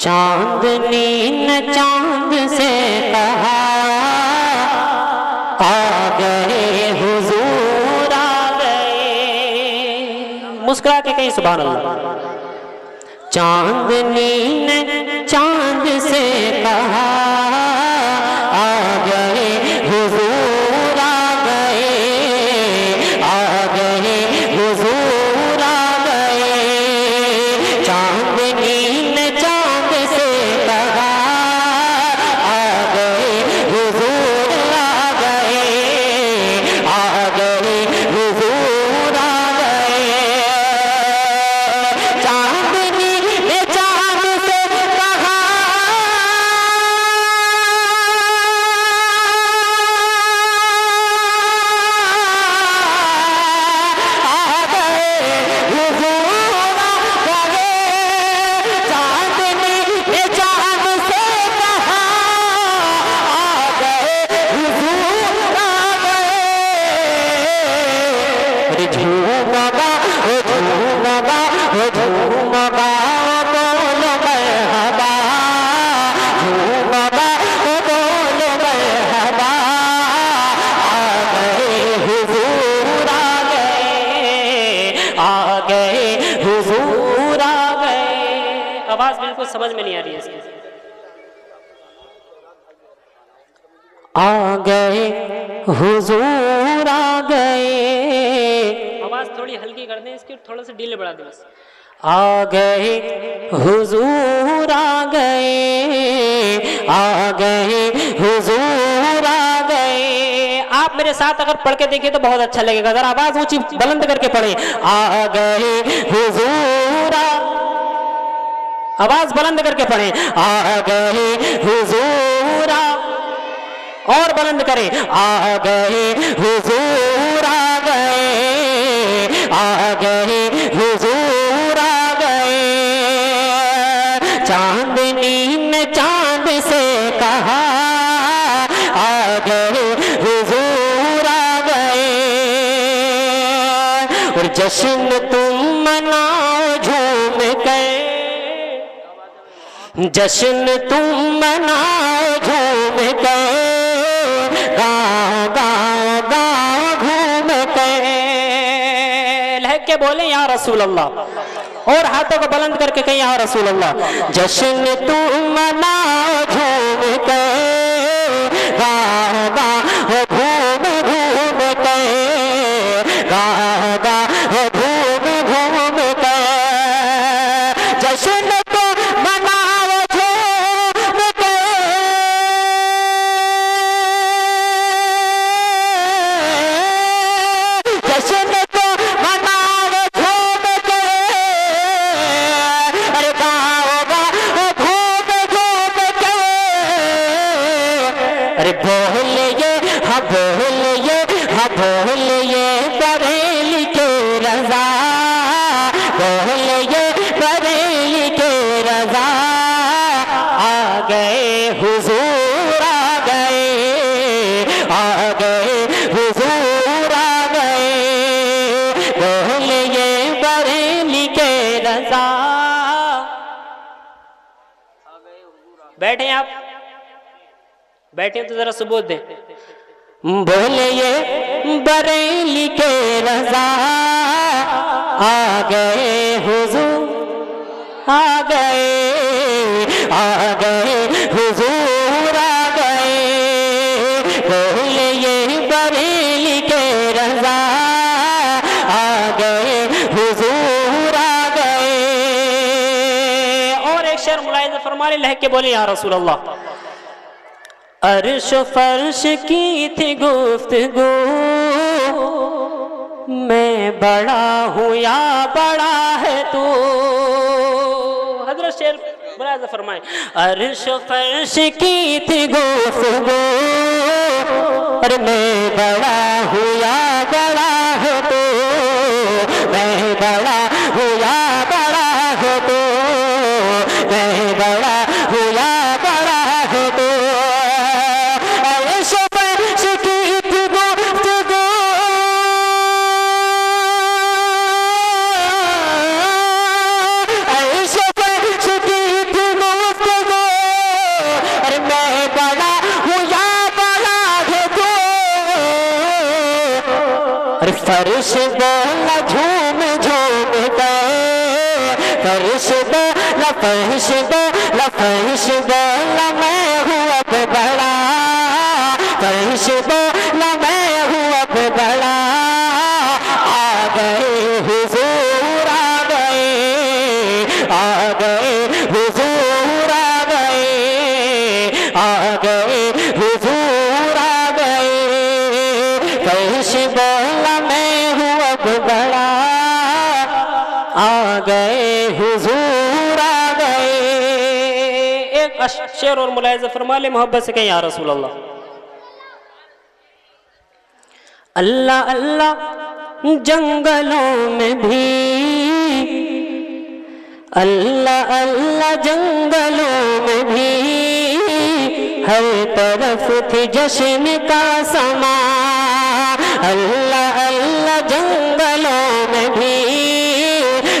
चांदनी न चांद से कहा आ गए हुजूर आ गए। मुस्कुरा के कहीं सुभान अल्लाह। चांदनी न चांद से कहा आ गए हुजूर आ गए, आ गए हुजूर आ गए। चांदनी न चांद से कहा आ गए हुजूर आ गए, आ गए हुजूर आ गए। चांदनी ने चांद से कहा आ गए हुजूर आ गए। चांदनी ने चांद से कहा आ गए हुजूर आ गए। अरे झूमगा ओ झूमगा ओ झूमगा बोलो मरहबा, झूमगा ओ बोलो मरहबा। आ गए हुजूर आ गए, आ गए हुजूर आ गए। आवाज बिल्कुल समझ में नहीं आ रही है इसकी। आ गए हुजूर आ गए। आवाज थोड़ी हल्की कर दें इसकी, थोड़ा सा डीले बढ़ा दें बस। आ गए हुजूर आ गए, आ गए हुजूर आ गए। आप मेरे साथ अगर पढ़ के देखिए तो बहुत अच्छा लगेगा। जरा आवाज ऊंची बुलंद करके पढ़े। आ गए हुजूर आवाज बुलंद करके पढ़े। आ गए हुजूर और बुलंद करें। आ गए हुजूर आ गए, आ गए हुजूर आ गए। चांदनी ने चांद से कहा आ गए हुजूर आ गए। और जश्न तुम मनाओ झूम कर, जश्न तुम मनाओ झूम कर। गाँव गाँव गाँव घूम कर लहक के बोले या रसूल अल्लाह। और हाथों को बुलंद करके कहीं या रसूल अल्लाह। जश्न तुम मनाओ झूम कर, गाँव गाँव घूम घूम कर, गाँव गाँव घूम घूम कर। जश्न तो मनाओ झूम कर, जश्न तो मनाओ झूम कर। अरे गाँव गाँव घूम घूम कर। अरे बोलिए हाँ बोलिए हाँ बोलिए बरेली के रजा, बोलिए बरेली के रजा। आ गए हुजूर आ गए, आ गए हुजूर आ गए। बोलिए बरेली के रजा। बैठे आप, बैठे तो जरा सबूत दें। बोलिए बरेली के रजा। आ गए हुजूर आ गए, आ गए हुजूर आ गए। बोलिए बरेली के रजा। आ गए हुजूर आ गए। और एक शेर मुलाहिज़ा फरमाने लहक के बोले या रसूल अल्लाह। अर्श फर्श की थी गुफ्तगू, मैं बड़ा हूँ या बड़ा है तू। हजरत शेर मुलाहिज़ा फरमाए। अर्श फर्श की थी गुफ्तगू, अरे मैं बड़ा हूँ या बड़ा है तू, मैं बड़ा हूँ या बड़ा है तू, मैं बड़ा हूँ या बड़ा है तू। अर्श फर्श की थी गुफ्तगू, अर्श फर्श की थी गुफ्तगू, बोला झूम झूम कर, फर्श बोला फर्श बोला फर्श बोला मैं हूँ अब बड़ा, फर्श बोला मैं हूँ अब बड़ा। आ गए हुजूर आ गए, आ गए हुजूर आ गए, आ गए हुजूर आ गए, फर्श बोला मैं हूँ अब बड़ा, आ गए हुजूर आ गए। एक शेर और मुलाहिज़ा फरमा ले मोहब्बत से कहीं या रसूल अल्लाह। अल्लाह अल्लाह जंगलों में भी, अल्लाह अल्लाह जंगलों में भी, हर तरफ थी जश्न का समा। अल्लाह अल्लाह जंगलों में भी,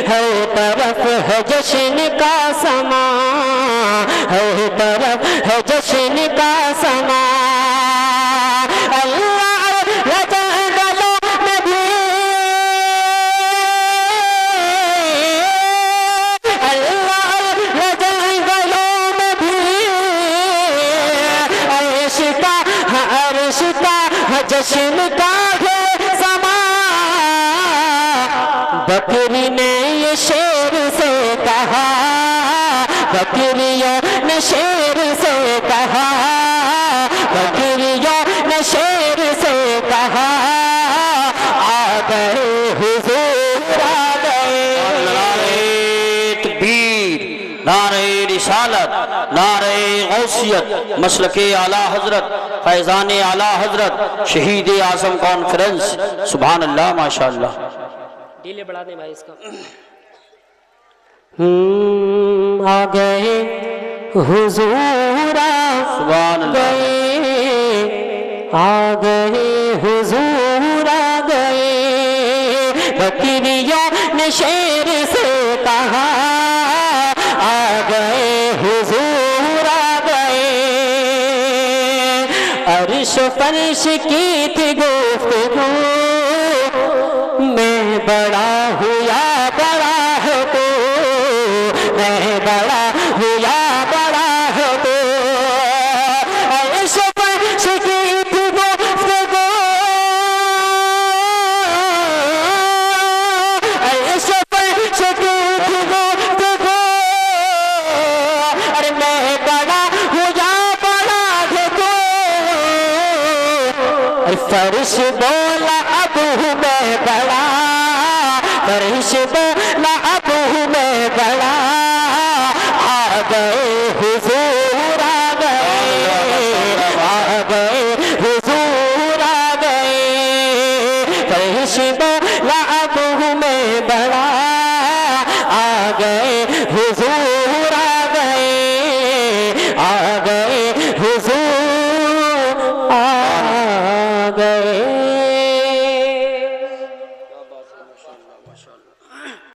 हर तरफ है जश्न का समा, हर तरफ है जश्न का समा। जश्न का है समा। बकरी ने ये शेर से कहा, बकरियों ने शेर से कहा, बकरियों ने शेर से कहा, आ गए हुजूर आ गए। नारे तकबीर, नारे रिसालत, नारे गौसियत, मसलके आला हजरत, फैजान आला हजरत, शहीद आजम कॉन्फ्रेंस। सुभान अल्लाह माशाअल्लाह। डीले बढ़ा दें भाई इसका। आ गए हुजूर सुभान अल्लाह। आ गए हुजूर आ गए, बकरियों ने शेर से कहा, आ गए हुजूर आ गए। अर्श फर्श की थी गुफ्तगू, मैं बड़ा हुआ बड़ा है तो, मैं बड़ा हुआ बड़ा है तो। अर्श फर्श की थी गुफ्तगू, अर्श फर्श की थी गुफ्तगू, अरे मैं बड़ा हुआ बड़ा है तो। फर्श बोला अब हूँ मैं बड़ा, फर्श बोला अब हूँ मैं बड़ा।